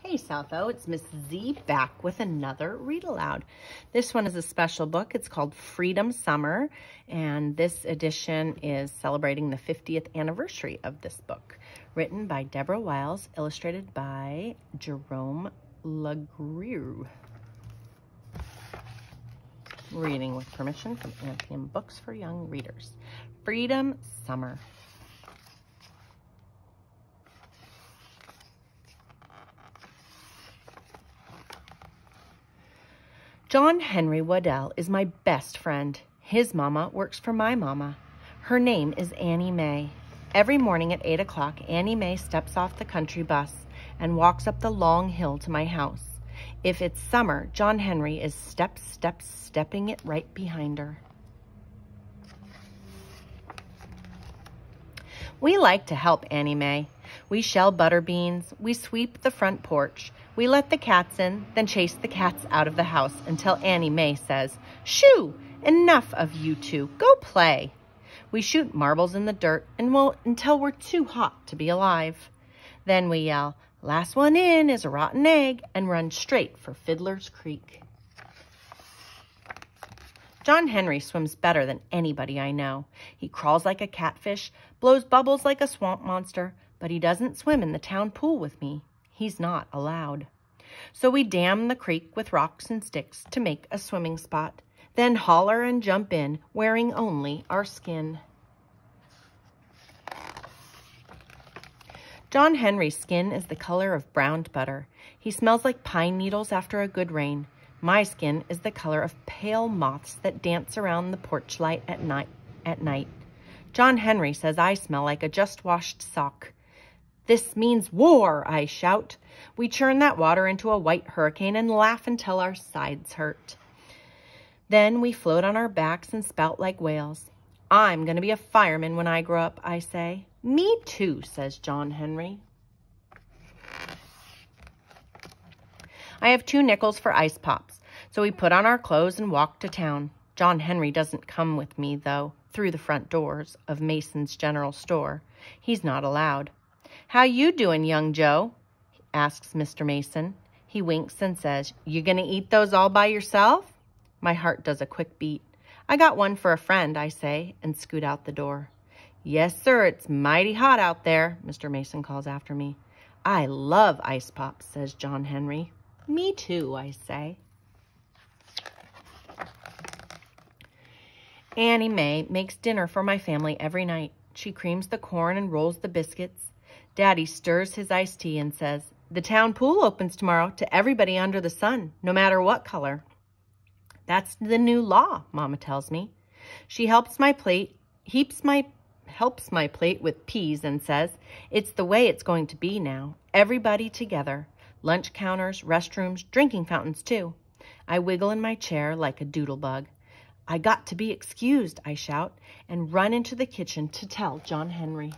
Hey Southo, it's Miss Z back with another Read Aloud. This one is a special book. It's called Freedom Summer, and this edition is celebrating the 50th anniversary of this book. Written by Deborah Wiles, illustrated by Jerome LaGrew. Reading with permission from Anthem Books for Young Readers. Freedom Summer. John Henry Waddell is my best friend. His mama works for my mama. Her name is Annie Mae. Every morning at 8 o'clock, Annie Mae steps off the country bus and walks up the long hill to my house. If it's summer, John Henry is stepping it right behind her. We like to help Annie Mae. We shell butter beans, we sweep the front porch, we let the cats in, then chase the cats out of the house until Annie Mae says, "Shoo! Enough of you two, go play." We shoot marbles in the dirt until we're too hot to be alive. Then we yell, "Last one in is a rotten egg," and run straight for Fiddler's Creek. John Henry swims better than anybody I know. He crawls like a catfish, blows bubbles like a swamp monster, but he doesn't swim in the town pool with me. He's not allowed. So we dam the creek with rocks and sticks to make a swimming spot, then holler and jump in, wearing only our skin. John Henry's skin is the color of browned butter. He smells like pine needles after a good rain. My skin is the color of pale moths that dance around the porch light at night. John Henry says I smell like a just-washed sock. "This means war," I shout. We churn that water into a white hurricane and laugh until our sides hurt. Then we float on our backs and spout like whales. "I'm going to be a fireman when I grow up," I say. "Me too," says John Henry. I have 2 nickels for ice pops, so we put on our clothes and walk to town. John Henry doesn't come with me, though, through the front doors of Mason's General Store. He's not allowed. "How you doing, young Joe?" asks Mr. Mason. He winks and says, "You gonna eat those all by yourself?" My heart does a quick beat. "I got one for a friend," I say, and scoot out the door. "Yes, sir, it's mighty hot out there," Mr. Mason calls after me. "I love ice pops," says John Henry. "Me too," I say. Annie Mae makes dinner for my family every night. She creams the corn and rolls the biscuits. Daddy stirs his iced tea and says, "The town pool opens tomorrow to everybody under the sun, no matter what color." "That's the new law," Mama tells me. She helps my plate with peas and says, "It's the way it's going to be now. Everybody together. Lunch counters, restrooms, drinking fountains too." I wiggle in my chair like a doodlebug. "I got to be excused," I shout, and run into the kitchen to tell John Henry.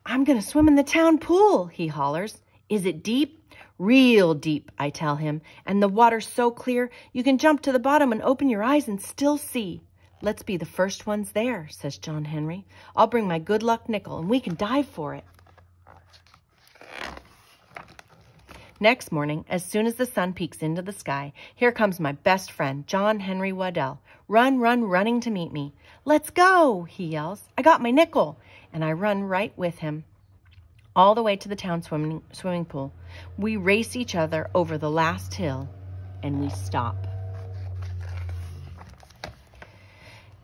"I'm going to swim in the town pool," he hollers. "Is it deep?" "Real deep," I tell him, "and the water's so clear you can jump to the bottom and open your eyes and still see." "Let's be the first ones there," says John Henry. "I'll bring my good luck nickel and we can dive for it." Next morning, as soon as the sun peeks into the sky, here comes my best friend, John Henry Waddell, running to meet me. "Let's go," he yells. "I got my nickel," and I run right with him. All the way to the town swimming pool. We race each other over the last hill, and we stop.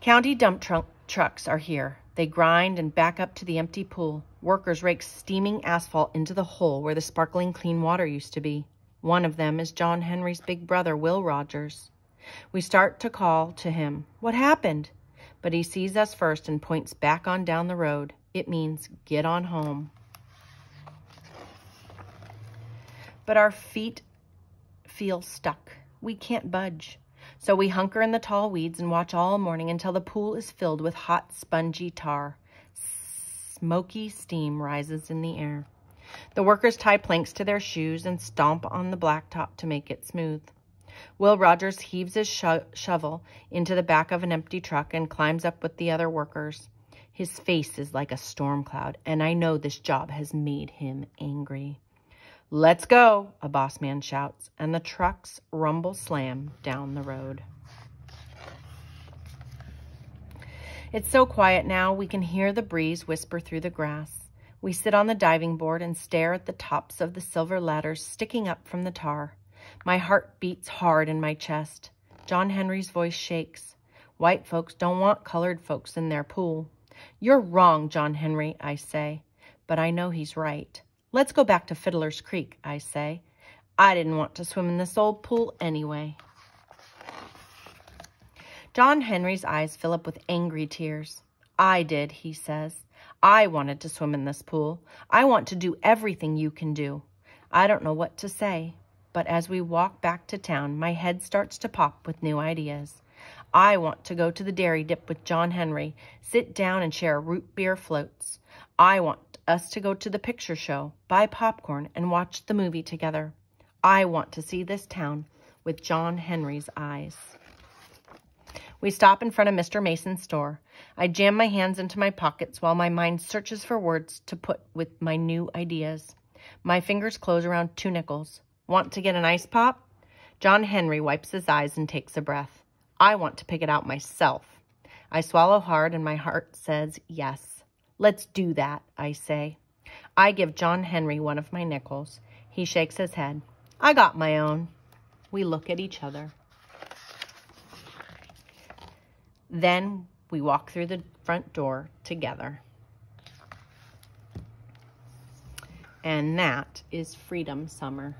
County dump trucks are here. They grind and back up to the empty pool. Workers rake steaming asphalt into the hole where the sparkling clean water used to be. One of them is John Henry's big brother, Will Rogers. We start to call to him, "What happened?" But he sees us first and points back on down the road. It means get on home. But our feet feel stuck. We can't budge. So we hunker in the tall weeds and watch all morning until the pool is filled with hot, spongy tar. Smoky steam rises in the air. The workers tie planks to their shoes and stomp on the blacktop to make it smooth. Will Rogers heaves his shovel into the back of an empty truck and climbs up with the other workers. His face is like a storm cloud, and I know this job has made him angry. "Let's go," a boss man shouts, and the trucks rumble slam down the road. It's so quiet now, we can hear the breeze whisper through the grass. We sit on the diving board and stare at the tops of the silver ladders sticking up from the tar. My heart beats hard in my chest. John Henry's voice shakes. "White folks don't want colored folks in their pool." "You're wrong, John Henry," I say, but I know he's right. "Let's go back to Fiddler's Creek," I say. I didn't want to swim in this old pool anyway. John Henry's eyes fill up with angry tears. "I did," he says. "I wanted to swim in this pool. I want to do everything you can do." I don't know what to say, but as we walk back to town, my head starts to pop with new ideas. I want to go to the dairy dip with John Henry, sit down and share root beer floats. I want us to go to the picture show, buy popcorn, and watch the movie together. I want to see this town with John Henry's eyes. We stop in front of Mr. Mason's store. I jam my hands into my pockets while my mind searches for words to put with my new ideas. My fingers close around 2 nickels. "Want to get an ice pop?" John Henry wipes his eyes and takes a breath. I want to pick it out myself. I swallow hard and my heart says yes. "Let's do that," I say. I give John Henry one of my nickels. He shakes his head. "I got my own." We look at each other. Then we walk through the front door together. And that is Freedom Summer.